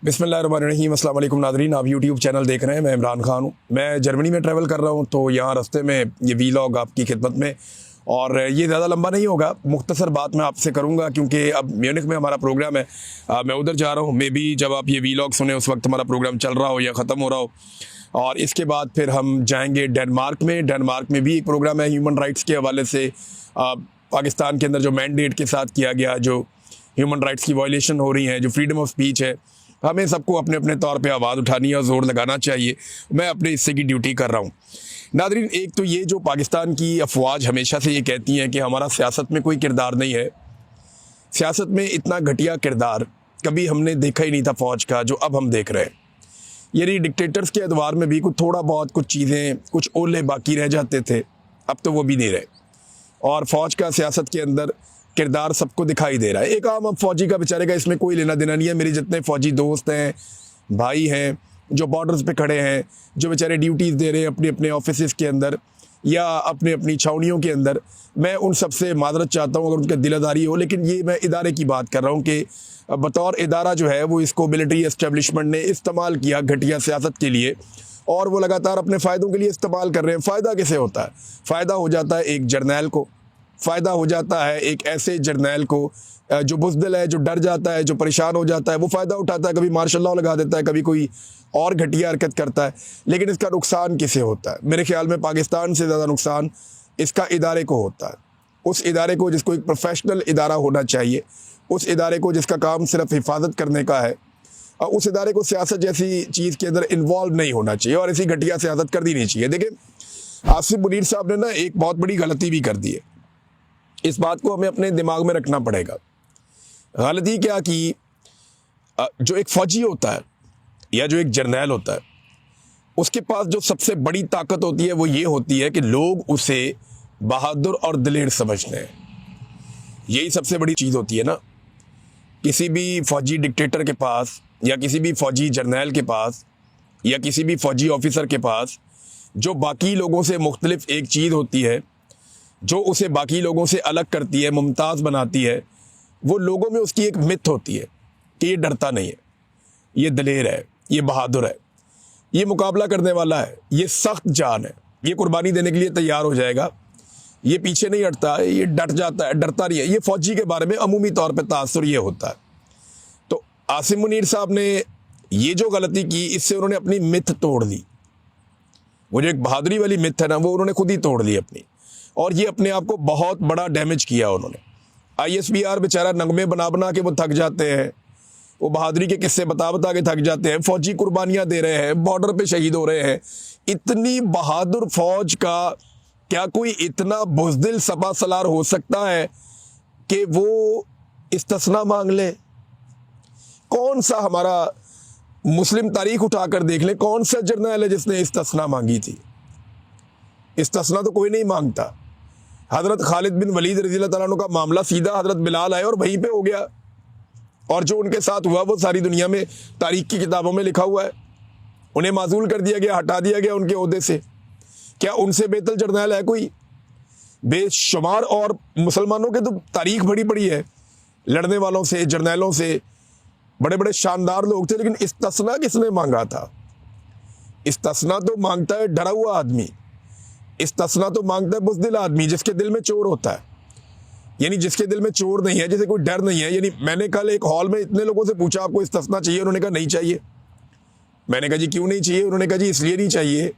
बिस्मिल्लाहिर्रहमानिर्रहीम। अस्सलाम वालेकुम नाज़रीन, आप यूट्यूब चैनल देख रहे हैं। मैं इमरान खान हूँ। मैं जर्मनी में ट्रैवल कर रहा हूँ, तो यहाँ रास्ते में ये वीलॉग आपकी खिदमत में, और ये ज़्यादा लंबा नहीं होगा, मुख्तसर बात मैं आपसे करूँगा क्योंकि अब म्यूनिख में हमारा प्रोग्राम है। मैं उधर जा रहा हूँ। मे बी जब आप ये वीलॉग सुने उस वक्त हमारा प्रोग्राम चल रहा हो या ख़त्म हो रहा हो, और इसके बाद फिर हम जाएंगे डेनमार्क में। डेनमार्क में भी एक प्रोग्राम है ह्यूमन राइट्स के हवाले से। पाकिस्तान के अंदर जो मैंडेट के साथ किया गया, जो ह्यूमन राइट्स की वायलेशन हो रही है, जो फ्रीडम ऑफ स्पीच है, हमें सबको अपने अपने तौर पे आवाज़ उठानी है और ज़ोर लगाना चाहिए। मैं अपने हिस्से की ड्यूटी कर रहा हूँ। नादरीन, एक तो ये जो पाकिस्तान की अफवाज हमेशा से ये कहती हैं कि हमारा सियासत में कोई किरदार नहीं है। सियासत में इतना घटिया किरदार कभी हमने देखा ही नहीं था फ़ौज का, जो अब हम देख रहे हैं। यानी डिक्टेटर्स के अदवार में भी कुछ थोड़ा बहुत कुछ चीज़ें, कुछ ओले बाकी रह जाते थे, अब तो वो भी नहीं रहे। और फ़ौज का सियासत के अंदर किरदार सबको दिखाई दे रहा है। एक आम अब फ़ौजी का बेचारे का इसमें कोई लेना देना नहीं है। मेरे जितने फ़ौजी दोस्त हैं, भाई हैं, जो बॉर्डर्स पे खड़े हैं, जो बेचारे ड्यूटीज़ दे रहे हैं अपने अपने ऑफिस के अंदर या अपने अपनी छावनियों के अंदर, मैं उन सब से माजरत चाहता हूँ अगर उनका दिलदारी हो। लेकिन ये मैं इदारे की बात कर रहा हूँ कि बतौर इदारा जो है वो इसको मिलिट्री एस्टेब्लिशमेंट ने इस्तेमाल किया घटिया सियासत के लिए, और वो लगातार अपने फ़ायदों के लिए इस्तेमाल कर रहे हैं। फ़ायदा किसे होता है? फ़ायदा हो जाता है एक जर्नैल को, फ़ायदा हो जाता है एक ऐसे जर्नैल को जो बुज़दिल है, जो डर जाता है, जो परेशान हो जाता है, वो फ़ायदा उठाता है, कभी मार्शल लॉ लगा देता है, कभी कोई और घटिया हरकत करता है। लेकिन इसका नुकसान किसे होता है? मेरे ख्याल में पाकिस्तान से ज़्यादा नुकसान इसका इदारे को होता है। उस इदारे को जिसको एक प्रोफेशनल इदारा होना चाहिए, उस इदारे को जिसका काम सिर्फ हिफाजत करने का है, और उस इदारे को सियासत जैसी चीज़ के अंदर इन्वॉल्व नहीं होना चाहिए और ऐसी घटिया सियासत कर दी नहीं चाहिए। देखिए, आसिफ मुनीर साहब ने ना एक बहुत बड़ी गलती भी कर दी है। इस बात को हमें अपने दिमाग में रखना पड़ेगा। गलती क्या कि जो एक फ़ौजी होता है या जो एक जर्नैल होता है, उसके पास जो सबसे बड़ी ताकत होती है वो ये होती है कि लोग उसे बहादुर और दिलेर समझते हैं। यही सबसे बड़ी चीज़ होती है ना। किसी भी फ़ौजी डिक्टेटर के पास या किसी भी फ़ौजी जर्नैल के पास या किसी भी फ़ौजी ऑफिसर के पास जो बाकी लोगों से मुख्तलिफ एक चीज़ होती है, जो उसे बाकी लोगों से अलग करती है, मुमताज़ बनाती है, वो लोगों में उसकी एक मिथ होती है कि ये डरता नहीं है, ये दलेर है, ये बहादुर है, ये मुकाबला करने वाला है, ये सख्त जान है, ये कुर्बानी देने के लिए तैयार हो जाएगा, ये पीछे नहीं हटता, ये डट जाता है, डरता नहीं है। ये फ़ौजी के बारे में अमूमी तौर पर तासुर ये होता है। तो आसिम मुनीर साहब ने ये जो गलती की, इससे उन्होंने अपनी मिथ तोड़ ली। वो जो एक बहादुरी वाली मिथ है ना, वो उन्होंने खुद ही तोड़ ली अपनी, और ये अपने आप को बहुत बड़ा डैमेज किया उन्होंने। ISPR बेचारा नगमे बना बना के वो थक जाते हैं, वो बहादुरी के किस्से बता बता के थक जाते हैं। फ़ौजी कुर्बानियाँ दे रहे हैं, बॉर्डर पे शहीद हो रहे हैं। इतनी बहादुर फ़ौज का क्या कोई इतना बुज़दिल सपा सलार हो सकता है कि वो इस्तिस्ना मांग ले? कौन सा हमारा मुस्लिम तारीख उठाकर देख ले, कौन सा जर्नैल है जिसने इस्तिस्ना मांगी थी? इस्तिस्ना तो कोई नहीं मांगता। हज़रत खालिद बिन वलीद रज़ियल्लाहु तआला अन्हु का मामला सीधा हज़रत बिलाल आए और वहीं पे हो गया, और जो उनके साथ हुआ वो सारी दुनिया में तारीख की किताबों में लिखा हुआ है। उन्हें माजूल कर दिया गया, हटा दिया गया उनके ओहदे से। क्या उनसे बेहतर जर्नैल है कोई? बेशुमार और मुसलमानों के तो तारीख बड़ी बड़ी है, लड़ने वालों से, जर्नैलों से, बड़े बड़े शानदार लोग थे। लेकिन इस्तिस्ना किसने मांगा था? इस्तिस्ना तो मांगता है डरा हुआ आदमी, इस्तिस्ना तो मांगता है बुज़दिल आदमी, जिसके दिल में चोर होता है। यानी जिसके दिल में चोर नहीं है, जिसे कोई डर नहीं है। यानी मैंने कल एक हॉल में इतने लोगों से पूछा आपको इस्तिस्ना चाहिए? उन्होंने कहा नहीं चाहिए। मैंने कहा जी क्यों नहीं चाहिए? उन्होंने कहा जी इसलिए नहीं चाहिए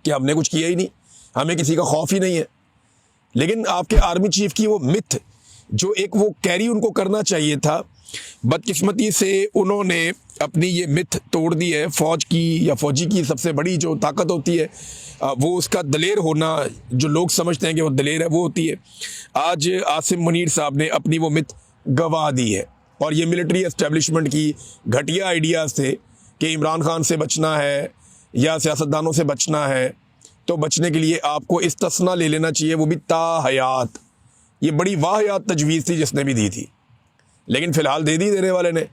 कि हमने कुछ किया ही नहीं, हमें किसी का खौफ ही नहीं है। लेकिन आपके आर्मी चीफ की वो मिथ, जो एक वो कैरी उनको करना चाहिए था, बदकिस्मती से उन्होंने अपनी ये मिथ तोड़ दी है। फ़ौज की या फ़ौजी की सबसे बड़ी जो ताकत होती है वो उसका दलेर होना, जो लोग समझते हैं कि वो दलेर है, वो होती है। आज आसिम मुनीर साहब ने अपनी वो मिथ गवा दी है, और ये मिलिट्री एस्टेब्लिशमेंट की घटिया आइडियाज़ थे कि इमरान खान से बचना है या सियासतदानों से बचना है, तो बचने के लिए आपको इस्तिस्ना ले लेना चाहिए, वो भी ताहयात। ये बड़ी वाहियात तजवीज़ थी जिसने भी दी थी, लेकिन फ़िलहाल दे दी देने वाले ने।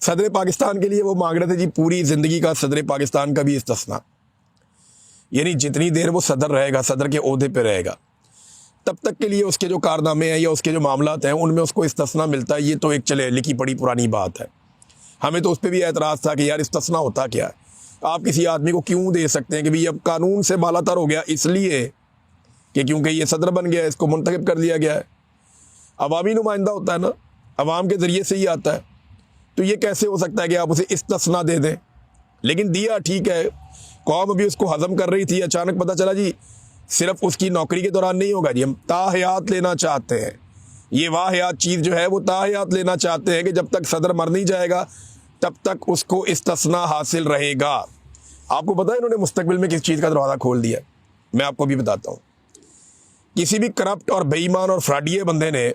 सदर पाकिस्तान के लिए वो मांग रहे थे जी पूरी ज़िंदगी का सदर पाकिस्तान का भी इस्तिस्ना, यानी जितनी देर वो सदर रहेगा, सदर के ओहदे पे रहेगा, तब तक के लिए उसके जो कारनामे हैं या उसके जो मामलात हैं उनमें उसको इस्तिस्ना मिलता है। ये तो एक चले लिखी पड़ी पुरानी बात है। हमें तो उस पर भी एतराज़ था कि यार इस्तिस्ना होता क्या है, आप किसी आदमी को क्यों दे सकते हैं कि भाई अब कानून से बालातर हो गया इसलिए कि क्योंकि ये सदर बन गया है, इसको मुंतखब कर दिया गया है, अवामी नुमाइंदा होता है ना, अवाम के ज़रिए से ही आता है, तो ये कैसे हो सकता है कि आप उसे इस्तिस्ना दे दें। लेकिन दिया, ठीक है, कौम अभी उसको हज़म कर रही थी, अचानक पता चला जी सिर्फ उसकी नौकरी के दौरान नहीं होगा जी, हम ताहयात लेना चाहते हैं, ये वाहयात चीज़ जो है वो ताहयात लेना चाहते हैं कि जब तक सदर मर नहीं जाएगा तब तक उसको इस्तिस्ना हासिल रहेगा। आपको पता है इन्होंने मुस्तकबिल में किस चीज़ का दरवाज़ा खोल दिया, मैं आपको भी बताता हूँ। किसी भी करप्ट और बेईमान और फ्रॉडिये बंदे ने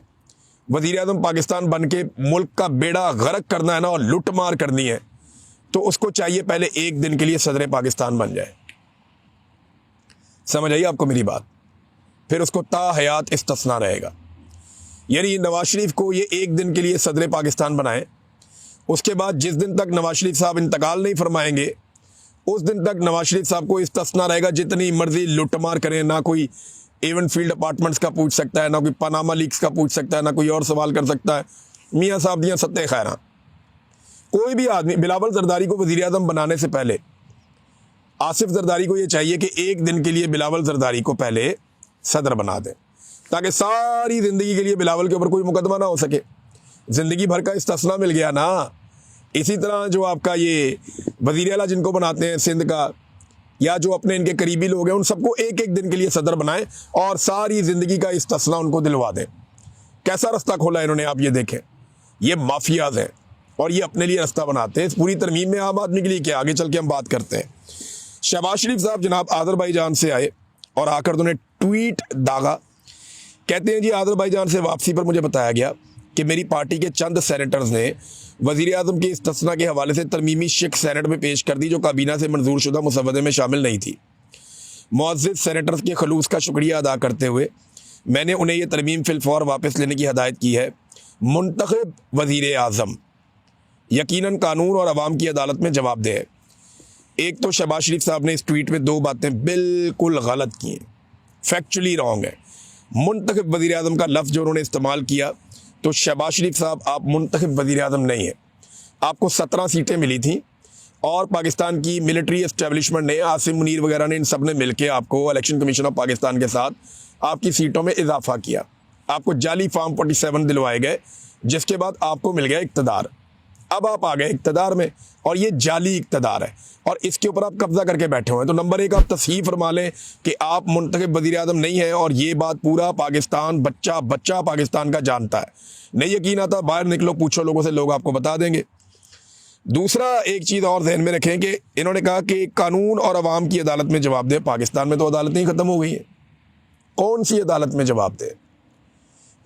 वज़ीर आज़म पाकिस्तान बन के मुल्क का बेड़ा गर्क करना है ना और लुट मार करनी है, तो उसको चाहिए पहले एक दिन के लिए सदर पाकिस्तान बन जाए। समझ आइए आपको मेरी बात, फिर उसको ताहयात इस्तिस्ना रहेगा। यानी नवाज शरीफ को ये एक दिन के लिए सदर पाकिस्तान बनाए, उसके बाद जिस दिन तक नवाज शरीफ साहब इंतकाल नहीं फरमाएंगे उस दिन तक नवाज शरीफ साहब को इस्तिस्ना रहेगा, जितनी मर्जी लुटमार करें, ना कोई एवन फील्ड अपार्टमेंट्स का पूछ सकता है, ना कोई पनामा लीक्स का पूछ सकता है, ना कोई और सवाल कर सकता है। मियाँ साहब दियाँ सत्ते खैरा। कोई भी आदमी, बिलावल जरदारी को वज़ीर आज़म बनाने से पहले आसिफ जरदारी को ये चाहिए कि एक दिन के लिए बिलावल जरदारी को पहले सदर बना दें, ताकि सारी ज़िंदगी के लिए बिलावल के ऊपर कोई मुकदमा ना हो सके। ज़िंदगी भर का इस्तिस्ना मिल गया ना। इसी तरह जो आपका ये वज़ीर आला जिनको बनाते हैं सिंध का, या जो अपने इनके करीबी लोग हैं, उन सबको एक एक दिन के लिए सदर बनाएं और सारी ज़िंदगी का इस्तिस्ना उनको दिलवा दें। कैसा रास्ता खोला इन्होंने, आप ये देखें। ये माफियाज हैं और ये अपने लिए रास्ता बनाते हैं। इस पूरी तरमीम में आम आदमी के लिए क्या, आगे चल के हम बात करते हैं। शहबाज शरीफ साहब जनाब आज़रबाईजान से आए और आकर उन्होंने ट्वीट दागा। कहते हैं जी आज़रबाईजान से वापसी पर मुझे बताया गया कि मेरी पार्टी के चंद सेनेटर्स ने वज़ीर आज़म के इस्तिस्ना के हवाले से तरमीमी शिक सेनेट में पेश कर दी, जो काबीना से मंजूर शुदा मुसवदे में शामिल नहीं थी। मुअज़्ज़िज़ सेनेटर्स के खलूस का शुक्रिया अदा करते हुए मैंने उन्हें यह तरमीम फिलफौर वापस लेने की हदायत की है। मुंतखब वज़ीर आज़म यकीनन कानून और अवाम की अदालत में जवाबदेह है। एक तो शहबाज शरीफ साहब ने इस ट्वीट में दो बातें बिल्कुल गलत की हैं, फैक्चुअली रॉन्ग है। मुंतखब वज़ीर आज़म का लफ्ज़ जो उन्होंने इस्तेमाल किया, तो शहबाज शरीफ साहब आप मुंतखब वज़ीर आज़म नहीं है। आपको 17 सीटें मिली थी और पाकिस्तान की मिलिट्री एस्टेब्लिशमेंट ने, आसिम मुनीर वगैरह ने, इन सब ने मिल के आपको इलेक्शन कमीशन ऑफ पाकिस्तान के साथ आपकी सीटों में इजाफा किया। आपको जाली फॉर्म 47 दिलवाए गए, जिसके बाद आपको मिल गया इक़्तिदार। अब आप आ गए इक़्तिदार में और ये जाली इक़्तिदार है और इसके ऊपर आप कब्जा करके बैठे हुए हैं। तो नंबर एक, आप तस्हीह फरमा लें कि आप मुंतखब वज़ीर आज़म नहीं हैं और ये बात पूरा पाकिस्तान, बच्चा बच्चा पाकिस्तान का जानता है। नहीं यकीन आता, बाहर निकलो, पूछो लोगों से, लोग आपको बता देंगे। दूसरा, एक चीज़ और ध्यान में रखें कि इन्होंने कहा कि कानून और अवाम की अदालत में जवाब दे। पाकिस्तान में तो अदालतें ही ख़त्म हो गई हैं, कौन सी अदालत में जवाब दे?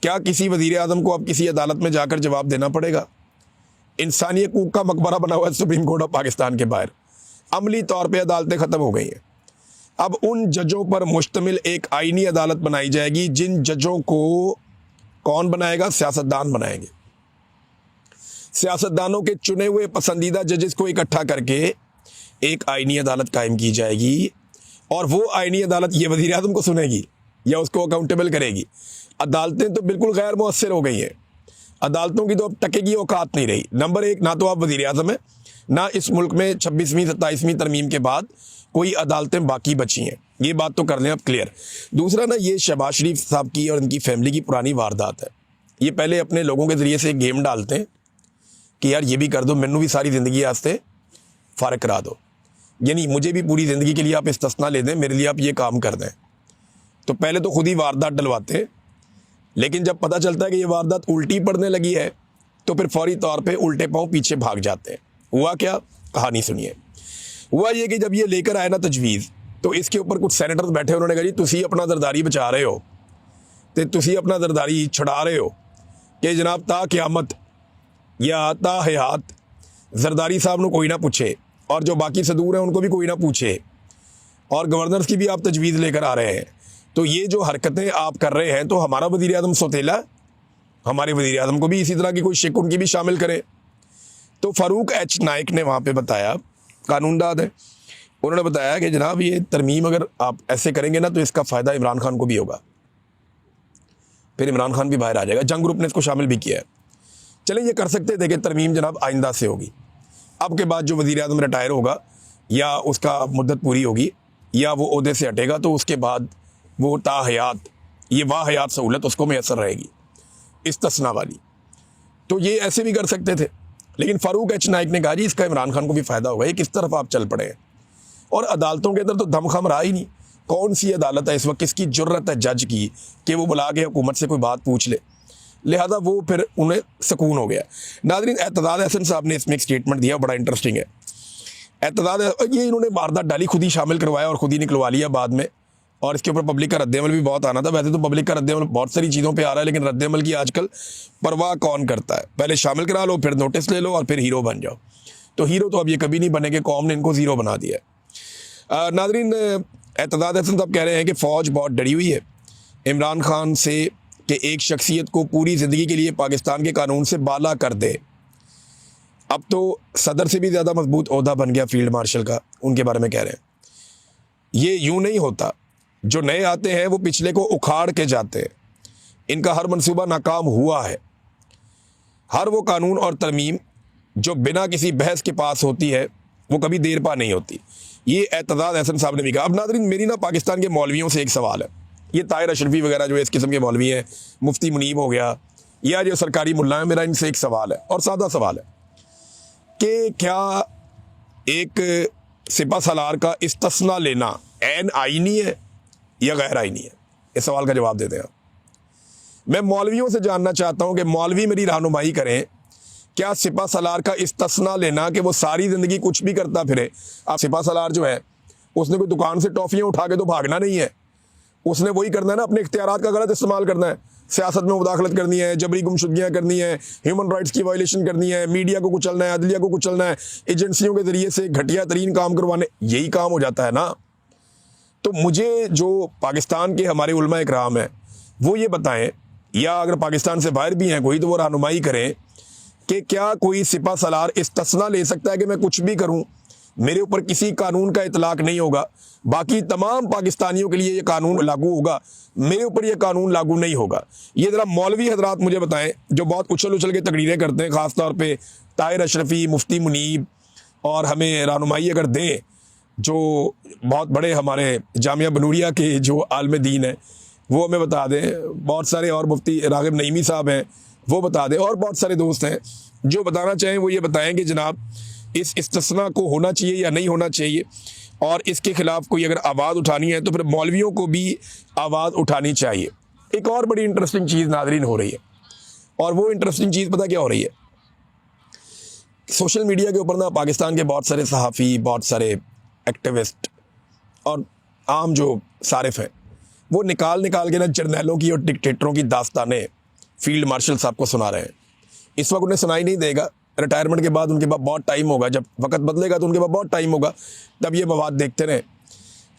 क्या किसी वज़ीर आज़म को अब किसी अदालत में जाकर जवाब देना पड़ेगा? इंसानी हकूक़ का मकबरा बना हुआ है सुप्रीम कोर्ट ऑफ पाकिस्तान के बाहर। अमली तौर पे अदालतें ख़त्म हो गई हैं। अब उन जजों पर मुश्तमिल एक आईनी अदालत बनाई जाएगी, जिन जजों को कौन बनाएगा? सियासतदान बनाएंगे। सियासतदानों के चुने हुए पसंदीदा जजेस को इकट्ठा करके एक आईनी अदालत कायम की जाएगी और वो आईनी अदालत ये वज़ीर आज़म को सुनेगी या उसको अकाउंटेबल करेगी। अदालतें तो बिल्कुल गैर मुअस्सिर हो गई हैं। अदालतों की तो अब टके की औकात नहीं रही। नंबर एक, ना तो आप वज़ीर आज़म हैं, ना इस मुल्क में 26वीं 27वीं तरमीम के बाद कोई अदालतें बाकी बची हैं। ये बात तो कर लें आप क्लियर। दूसरा ना, ये शहबाज शरीफ साहब की और इनकी फैमिली की पुरानी वारदात है। ये पहले अपने लोगों के ज़रिए से गेम डालते हैं कि यार ये भी कर दो, मैनू भी सारी ज़िंदगी आस्ते फ़ारग करा दो, यानी मुझे भी पूरी ज़िंदगी के लिए आप इस्तिस्ना ले दें, मेरे लिए आप ये काम कर दें। तो पहले तो खुद ही वारदात डलवाते हैं, लेकिन जब पता चलता है कि ये वारदात उल्टी पड़ने लगी है तो फिर फौरी तौर पे उल्टे पाँव पीछे भाग जाते हैं। हुआ क्या, कहानी सुनिए। हुआ ये कि जब ये लेकर आए ना तजवीज़, तो इसके ऊपर कुछ सेनेटर्स बैठे, उन्होंने कहा जी तुसी अपना जरदारी बचा रहे हो, तो तुसी अपना जरदारी छुड़ा रहे हो कि जनाब ता क़यामत या ता हयात जरदारी साहब को कोई ना पूछे और जो बाकी सदूर हैं उनको भी कोई ना पूछे, और गवर्नर्स की भी आप तजवीज़ लेकर आ रहे हैं। तो ये जो हरकतें आप कर रहे हैं, तो हमारा वज़ीर आज़म सोतेला, हमारे वज़ीर आज़म को भी इसी तरह की कोई शिक उनकी भी शामिल करें। तो फ़ारूक एच नाइक ने वहाँ पे बताया, कानूनदाद है, उन्होंने बताया कि जनाब ये तरमीम अगर आप ऐसे करेंगे ना तो इसका फ़ायदा इमरान खान को भी होगा, फिर इमरान खान भी बाहर आ जाएगा। जंग ग्रुप ने इसको शामिल भी किया है। चलें, ये कर सकते थे कि तरमीम जनाब आइंदा से होगी, अब के बाद जो वज़ीर आज़म रिटायर होगा या उसका मुद्दत पूरी होगी या वो ओहदे से हटेगा तो उसके बाद वो ताहयात ये वाहयात सहूलत उसको मैसर रहेगी इस्तिस्ना वाली। तो ये ऐसे भी कर सकते थे, लेकिन फ़ारूक एच नाइक ने कहा जी इसका इमरान खान को भी फ़ायदा होगा, ये किस तरफ आप चल पड़े हैं। और अदालतों के अंदर तो दमखम रहा ही नहीं। कौन सी अदालत है इस वक्त, किसकी जुर्रत है जज की कि वो बुला के हुकूमत से कोई बात पूछ ले। लिहाजा वो फिर उन्हें सुकून हो गया। नाज़रीन, एतदाद हसन साहब ने इसमें एक स्टेटमेंट दिया, बड़ा इंटरेस्टिंग है। एतदाद ये इन्होंने वारदात डाली, खुद ही शामिल करवाया और खुद ही निकलवा लिया बाद में, और इसके ऊपर पब्लिक का रद्दअमल भी बहुत आना था। वैसे तो पब्लिक का रद्दअमल बहुत सारी चीज़ों पे आ रहा है, लेकिन रद्दअमल की आजकल परवाह कौन करता है। पहले शामिल करा लो, फिर नोटिस ले लो और फिर हीरो बन जाओ। तो हीरो तो अब ये कभी नहीं बनेंगे, कौम ने इनको ज़ीरो बना दिया है। नाज़रीन, एतदाद हसन साहब कह रहे हैं कि फ़ौज बहुत डरी हुई है इमरान खान से कि एक शख्सियत को पूरी ज़िंदगी के लिए पाकिस्तान के कानून से बाला कर दे। अब तो सदर से भी ज़्यादा मजबूत ओहदा बन गया फील्ड मार्शल का, उनके बारे में कह रहे हैं। ये यूँ नहीं होता, जो नए आते हैं वो पिछले को उखाड़ के जाते हैं। इनका हर मंसूबा नाकाम हुआ है। हर वो कानून और तरमीम जो बिना किसी बहस के पास होती है वो कभी देर पा नहीं होती। ये एतदाद हसन साहब ने भी कहा। अब नाज़रीन, मेरी ना पाकिस्तान के मौलवियों से एक सवाल है। ये ताहिर अशरफी वगैरह जो इस किस्म के मौलवी हैं, मुफ्ती मुनीब हो गया या जो सरकारी मुल्ला है, मेरा इनसे एक सवाल है और सादा सवाल है कि क्या एक सिपा सलार का इस्तिस्ना लेना ऐन आईनी है या गैर आईनी है? इस सवाल का जवाब देते हैं। मैं मौलवियों से जानना चाहता हूं कि मौलवी मेरी रहनुमाई करें, क्या सिपा सलार का इस्तिस्ना लेना कि वो सारी ज़िंदगी कुछ भी करता फिरे। अब सिपा सलार जो है उसने कोई दुकान से टॉफ़ियाँ उठा के तो भागना नहीं है, उसने वही करना है ना, अपने इख्तियारात का गलत इस्तेमाल करना है, सियासत में मुदाखलत करनी है, जबरी गुमशुदगियाँ करनी है, ह्यूमन राइट्स की वायलेशन करनी है, मीडिया को कुचलना है, अदलिया को कुचलना है, एजेंसियों के ज़रिए से घटिया तरीन काम करवाने, यही काम हो जाता है ना। तो मुझे जो पाकिस्तान के हमारे उलमा इकराम हैं वो ये बताएं, या अगर पाकिस्तान से बाहर भी हैं कोई तो वो रहनुमाई करें कि क्या कोई सिपा सलार इस्तिस्ना ले सकता है कि मैं कुछ भी करूं, मेरे ऊपर किसी कानून का इतलाक नहीं होगा, बाकी तमाम पाकिस्तानियों के लिए ये कानून लागू होगा, मेरे ऊपर ये कानून लागू नहीं होगा। ये ज़रा मौलवी हजरात मुझे बताएं जो बहुत उछल उछल के तकरीरें करते हैं, ख़ास तौर पे ताहिर अशरफी, मुफ्ती मुनीब, और हमें रहनुमाई अगर दें जो बहुत बड़े हमारे जामिया बनूरिया के जो आलम दीन है वो हमें बता दें। बहुत सारे और मुफ्ती रागिब नईमी साहब हैं वो बता दें, और बहुत सारे दोस्त हैं जो बताना चाहें वो ये बताएं कि जनाब इस इस्तिस्ना को होना चाहिए या नहीं होना चाहिए, और इसके ख़िलाफ़ कोई अगर आवाज़ उठानी है तो फिर मौलवियों को भी आवाज़ उठानी चाहिए। एक और बड़ी इंटरेस्टिंग चीज़ नाज़रीन हो रही है, और वो इंटरेस्टिंग चीज़ पता क्या हो रही है, सोशल मीडिया के ऊपर ना पाकिस्तान के बहुत सारे सहाफ़ी, बहुत सारे एक्टिविस्ट और आम जो सारिफ हैं वो निकाल के ना जर्नैलों की और डिक्टेटरों की दास्तानें फील्ड मार्शल साहब को सुना रहे हैं। इस वक्त उन्हें सुनाई नहीं देगा, रिटायरमेंट के बाद उनके पास बहुत टाइम होगा, जब वक्त बदलेगा तो उनके पास बहुत टाइम होगा, तब ये मवाद देखते रहें।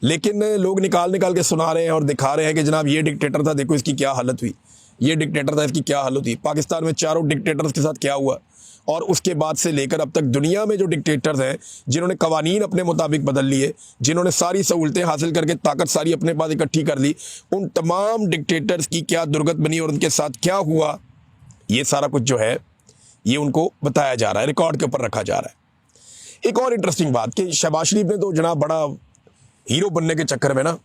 लेकिन लोग निकाल के सुना रहे हैं और दिखा रहे हैं कि जनाब ये डिक्टेटर था, देखो इसकी क्या हालत हुई, ये डिक्टेटर था, इसकी क्या हालत हुई। पाकिस्तान में चारों डिक्टेटर्स के साथ क्या हुआ, और उसके बाद से लेकर अब तक दुनिया में जो डिक्टेटर्स हैं जिन्होंने कवानीन अपने मुताबिक बदल लिए, जिन्होंने सारी सहूलतें हासिल करके ताकत सारी अपने पास इकट्ठी कर ली, उन तमाम डिक्टेटर्स की क्या दुर्गत बनी और उनके साथ क्या हुआ, ये सारा कुछ जो है ये उनको बताया जा रहा है, रिकॉर्ड के ऊपर रखा जा रहा है। एक और इंटरेस्टिंग बात कि शहबाज शरीफ ने तो जनाब बड़ा हीरो बनने के चक्कर में ना,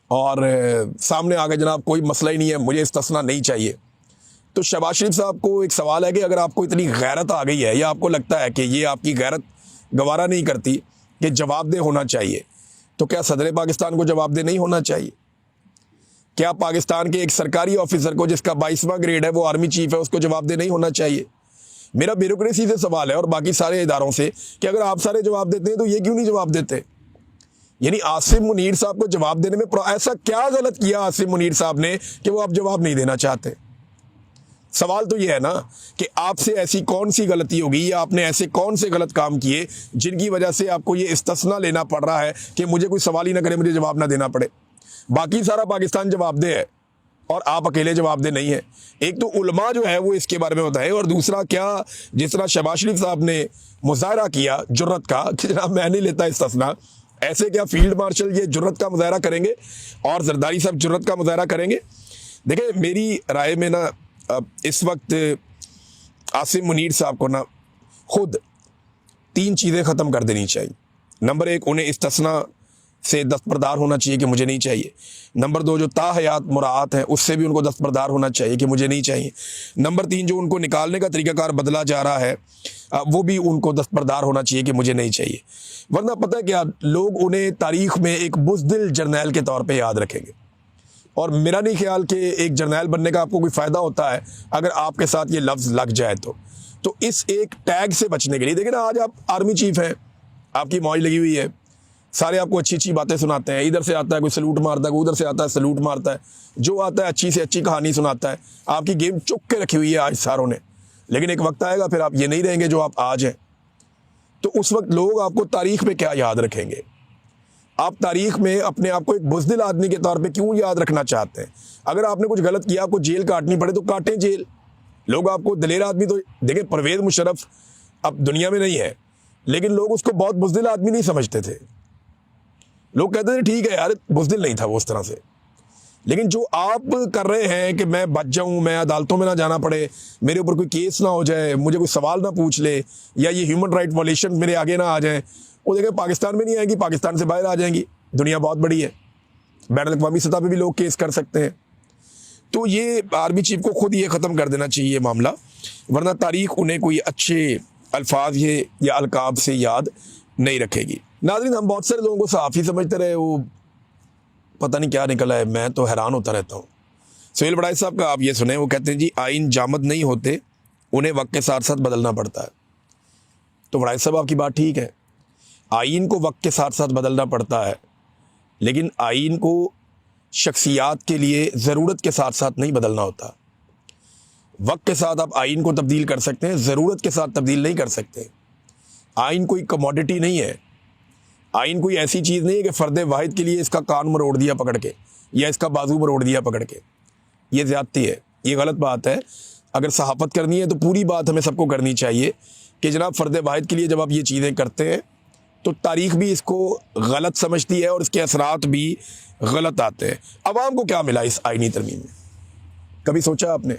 और सामने आ गए जनाब कोई मसला ही नहीं है, मुझे इस्तिस्ना नहीं चाहिए। तो शहबाज शरीफ साहब को एक सवाल है कि अगर आपको इतनी गैरत आ गई है या आपको लगता है कि ये आपकी गैरत गवारा नहीं करती कि जवाबदेह होना चाहिए, तो क्या सदर पाकिस्तान को जवाबदेह नहीं होना चाहिए? क्या पाकिस्तान के एक सरकारी ऑफिसर को जिसका 22वां ग्रेड है, वो आर्मी चीफ है, उसको जवाबदेह नहीं होना चाहिए? मेरा ब्यूरोक्रेसी से सवाल है और बाकी सारे इदारों से कि अगर आप सारे जवाब देते हैं तो ये क्यों नहीं जवाब देते? यानी आसिम मुनीर साहब को जवाब देने में ऐसा क्या गलत किया आसिम मुनीर साहब ने कि वो आप जवाब नहीं देना चाहते? सवाल तो ये है ना कि आपसे ऐसी कौन सी गलती होगी या आपने ऐसे कौन से गलत काम किए जिनकी वजह से आपको ये इस्तिस्ना लेना पड़ रहा है कि मुझे कोई सवाल ही ना करे, मुझे जवाब ना देना पड़े। बाकी सारा पाकिस्तान जवाबदेह है और आप अकेले जवाबदेह नहीं है। एक तो उलमा जो है वो इसके बारे में बताए, और दूसरा क्या जिस तरह शहबाज शरीफ साहब ने मुजाहरा किया जुर्रत का कि जनाब मैं नहीं लेता इस्तिस्ना, ऐसे क्या फील्ड मार्शल ये जुर्रत का मुजाहरा करेंगे और जरदारी साहब जुर्रत का मुजाहरा करेंगे? देखिए मेरी राय में ना इस वक्त आसिम मुनीर साहब को ना खुद 3 चीज़ें ख़त्म कर देनी चाहिए। नंबर 1, उन्हें इस्तिस्ना से दस्तबरदार होना चाहिए कि मुझे नहीं चाहिए। नंबर 2, जो ताहयात मुराआत हैं उससे भी उनको दस्तबरदार होना चाहिए कि मुझे नहीं चाहिए। नंबर 3, जो उनको निकालने का तरीक़ाकार बदला जा रहा है वो भी उनको दस्तबरदार होना चाहिए कि मुझे नहीं चाहिए। वरना पता है क्या, लोग उन्हें तारीख़ में एक बुज़दिल जर्नैल के तौर पे याद रखेंगे। और मेरा नहीं ख्याल कि एक जर्नैल बनने का आपको कोई फ़ायदा होता है अगर आपके साथ ये लफ्ज़ लग जाए तो इस एक टैग से बचने के लिए, देखिए ना, आज आप आर्मी चीफ़ हैं, आपकी मौज लगी हुई है, सारे आपको अच्छी अच्छी बातें सुनाते हैं, इधर से आता है कोई सलूट मारता है, कोई उधर से आता है सलूट मारता है, जो आता है अच्छी से अच्छी कहानी सुनाता है। आपकी गेम चुक के रखी हुई है आज सारों ने, लेकिन एक वक्त आएगा फिर आप ये नहीं रहेंगे जो आप आज हैं। तो उस वक्त लोग आपको तारीख़ में क्या याद रखेंगे? आप तारीख़ में अपने आप को एक बुज़दिल आदमी के तौर पे क्यों याद रखना चाहते हैं? अगर आपने कुछ गलत किया, आपको जेल काटनी पड़े तो काटें जेल। लोग आपको दलेर आदमी, तो देखिए परवेज़ मुशर्रफ अब दुनिया में नहीं है, लेकिन लोग उसको बहुत बुज़दिल आदमी नहीं समझते थे। लोग कहते थे ठीक है यार, बुज़दिल नहीं था वो उस तरह से। लेकिन जो आप कर रहे हैं कि मैं बच जाऊं, मैं अदालतों में ना जाना पड़े, मेरे ऊपर कोई केस ना हो जाए, मुझे कोई सवाल ना पूछ ले, या ये ह्यूमन राइट वॉलेशन मेरे आगे ना आ जाए, वो देखें पाकिस्तान में नहीं आएंगी, पाकिस्तान से बाहर आ जाएंगी। दुनिया बहुत बड़ी है, बैनुल-अक़वामी सतह पे भी लोग केस कर सकते हैं। तो ये आर्मी चीफ को खुद ये ख़त्म कर देना चाहिए मामला, वरना तारीख़ उन्हें कोई अच्छे अल्फाज ये या अलकाब से याद नहीं रखेगी। नाज़रीन, हम बहुत सारे लोगों को सहाफ़ी समझते रहे, वो पता नहीं क्या निकला है, मैं तो हैरान होता रहता हूँ। सुहेल बड़ाई साहब का आप ये सुने, वो कहते हैं जी आइन जामद नहीं होते, उन्हें वक्त के साथ साथ बदलना पड़ता है। तो बड़ाई साहब आपकी बात ठीक है, आइन को वक्त के साथ साथ बदलना पड़ता है, लेकिन आइन को शख्सियात के लिए ज़रूरत के साथ साथ नहीं बदलना होता। वक्त के साथ आप आइन को तब्दील कर सकते हैं, ज़रूरत के साथ तब्दील नहीं कर सकते। आइन कोई कमोडिटी नहीं है, आइन कोई ऐसी चीज़ नहीं है कि फ़र्द वाहिद के लिए इसका कान मरोड़ दिया पकड़ के या इसका बाजू मरोड़ दिया पकड़ के। ये ज़्यादती है, ये गलत बात है। अगर सहाफ़त करनी है तो पूरी बात हमें सबको करनी चाहिए कि जनाब फ़र्द वाहिद के लिए जब आप ये चीज़ें करते हैं तो तारीख़ भी इसको गलत समझती है और इसके असरात भी गलत आते हैं। अवाम को क्या मिला इस आइनी तरमीम में? कभी सोचा आपने?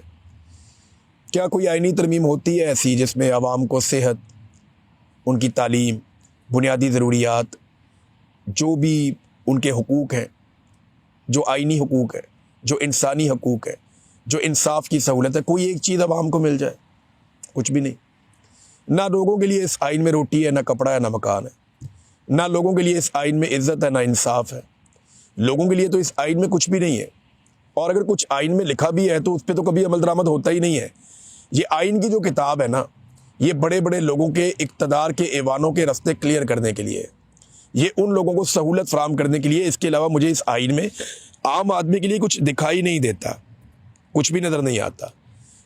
क्या कोई आइनी तरमीम होती है ऐसी जिसमें अवाम को सेहत, उनकी तालीम, बुनियादी ज़रूरियात, जो भी उनके हुकूक़ हैं, जो आइनी हुकूक़ है, जो इंसानी हुकूक़ है, जो इंसाफ की सहूलत है, कोई एक चीज़ अवाम को मिल जाए? कुछ भी नहीं। ना लोगों के लिए इस आइन में रोटी है, ना कपड़ा है, ना मकान है। ना लोगों के लिए इस आइन में इज़्ज़त है, ना इंसाफ है। लोगों के लिए तो इस आइन में कुछ भी नहीं है, और अगर कुछ आइन में लिखा भी है तो उस पर तो कभी अमल दरामद होता ही नहीं है। ये आइन की जो किताब है ना, ये बड़े बड़े लोगों के इक़्तिदार के ऐवानों के रास्ते क्लियर करने के लिए, ये उन लोगों को सहूलत फ़राहम करने के लिए। इसके अलावा मुझे इस आइन में आम आदमी के लिए कुछ दिखाई नहीं देता, कुछ भी नज़र नहीं आता।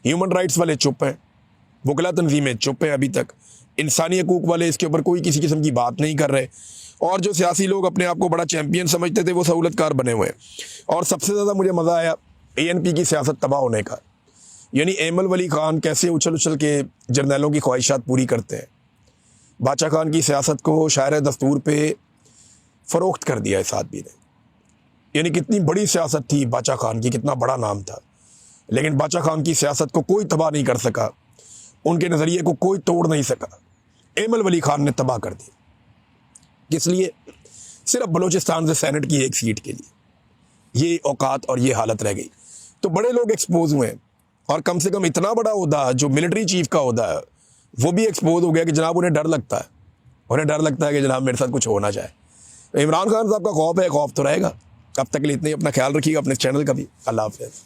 ह्यूमन राइट्स वाले चुप हैं, वकला तंजीमें चुप हैं अभी तक, इंसानी हकूक़ वाले इसके ऊपर कोई किसी किस्म की बात नहीं कर रहे, और जो सियासी लोग अपने आप को बड़ा चैम्पियन समझते थे वो सहूलतकार बने हुए हैं। और सबसे ज़्यादा मुझे मज़ा आया ANP की सियासत तबाह होने का, यानी एमल वली खान कैसे उछल उछल के जर्नैलों की ख्वाहिशात पूरी करते हैं। बादशाह खान की सियासत को शायर दस्तूर पे फ़रोख्त कर दिया इस आदमी ने। यानी कितनी बड़ी सियासत थी बादशाह खान की, कितना बड़ा नाम था, लेकिन बादशाह खान की सियासत को कोई तबाह नहीं कर सका, उनके नज़रिए को कोई तोड़ नहीं सका। एमल वली खान ने तबाह कर दी। किस लिए? सिर्फ बलूचिस्तान से सेनेट की एक सीट के लिए ये औकात और ये हालत रह गई। तो बड़े लोग एक्सपोज हुए, और कम से कम इतना बड़ा ओहदा जो मिलिट्री चीफ का ओहदा है वो भी एक्सपोज हो गया कि जनाब उन्हें डर लगता है, उन्हें डर लगता है कि जनाब मेरे साथ कुछ हो ना जाए। इमरान खान साहब का खौफ है, खौफ तो रहेगा। अब तक के लिए इतना ही, अपना ख्याल रखिएगा, अपने चैनल का भी। अल्लाह हाफ़िज़।